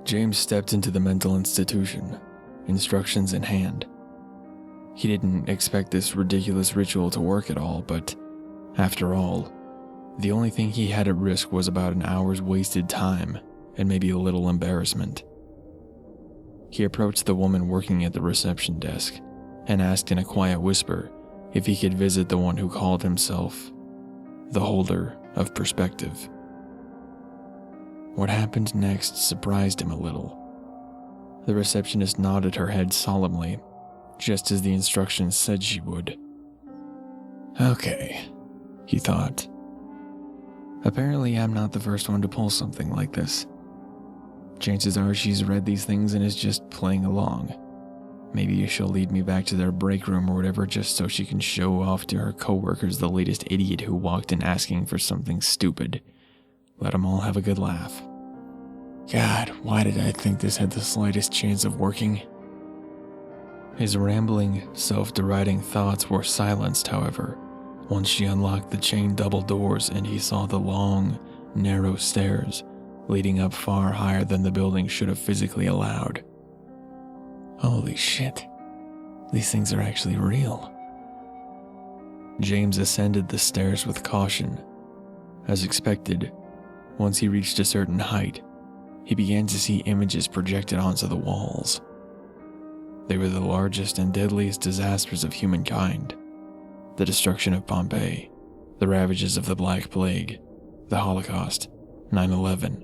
James stepped into the mental institution, instructions in hand. He didn't expect this ridiculous ritual to work at all, but after all, the only thing he had at risk was about an hour's wasted time and maybe a little embarrassment. He approached the woman working at the reception desk and asked in a quiet whisper if he could visit the one who called himself the Holder of Perspective. What happened next surprised him a little. The receptionist nodded her head solemnly, just as the instructions said she would. Okay, he thought. Apparently I'm not the first one to pull something like this. Chances are she's read these things and is just playing along. Maybe she'll lead me back to their break room or whatever just so she can show off to her coworkers the latest idiot who walked in asking for something stupid. Let them all have a good laugh. God, why did I think this had the slightest chance of working? His rambling, self-deriding thoughts were silenced, however, once she unlocked the chain double doors and he saw the long, narrow stairs leading up far higher than the building should have physically allowed. Holy shit, these things are actually real. James ascended the stairs with caution. As expected, once he reached a certain height, he began to see images projected onto the walls. They were the largest and deadliest disasters of humankind. The destruction of Pompeii, the ravages of the Black Plague, the Holocaust, 9/11.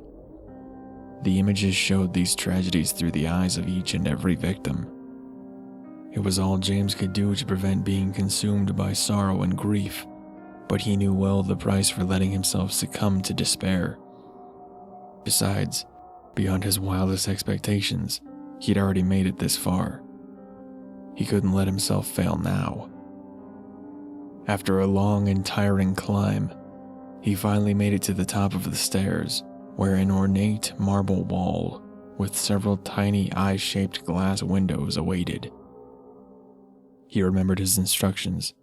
The images showed these tragedies through the eyes of each and every victim. It was all James could do to prevent being consumed by sorrow and grief, but he knew well the price for letting himself succumb to despair. Besides, beyond his wildest expectations, he'd already made it this far. He couldn't let himself fail now. After a long and tiring climb, he finally made it to the top of the stairs, where an ornate marble wall with several tiny eye-shaped glass windows awaited. He remembered his instructions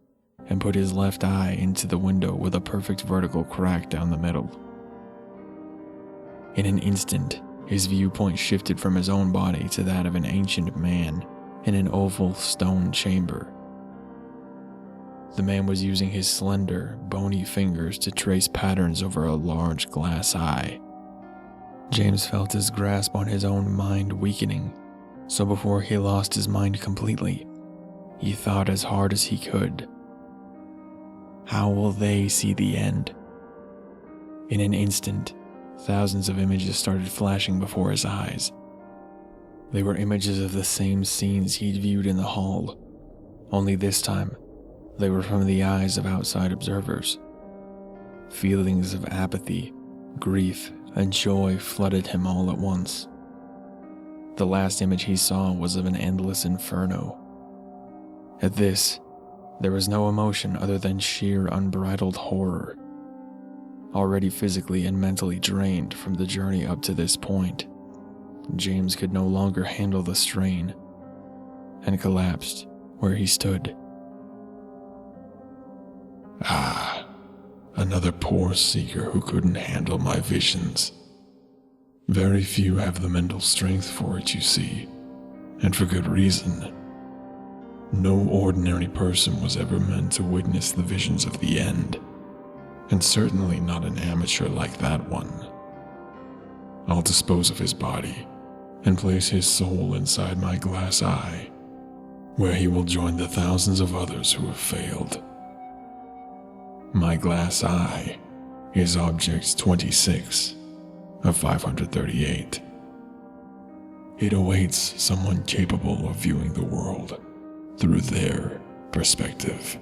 and put his left eye into the window with a perfect vertical crack down the middle. In an instant, his viewpoint shifted from his own body to that of an ancient man in an oval stone chamber. The man was using his slender, bony fingers to trace patterns over a large glass eye. James felt his grasp on his own mind weakening, so before he lost his mind completely, he thought as hard as he could. How will they see the end? In an instant, thousands of images started flashing before his eyes. They were images of the same scenes he'd viewed in the hall, only this time, they were from the eyes of outside observers. Feelings of apathy, grief, and joy flooded him all at once. The last image he saw was of an endless inferno. At this, there was no emotion other than sheer unbridled horror. Already physically and mentally drained from the journey up to this point, James could no longer handle the strain and collapsed where he stood. Ah, another poor seeker who couldn't handle my visions. Very few have the mental strength for it, you see, and for good reason. No ordinary person was ever meant to witness the visions of the end, and certainly not an amateur like that one. I'll dispose of his body and place his soul inside my glass eye, where he will join the thousands of others who have failed. My glass eye is object 26 of 538. It awaits someone capable of viewing the world through their perspective.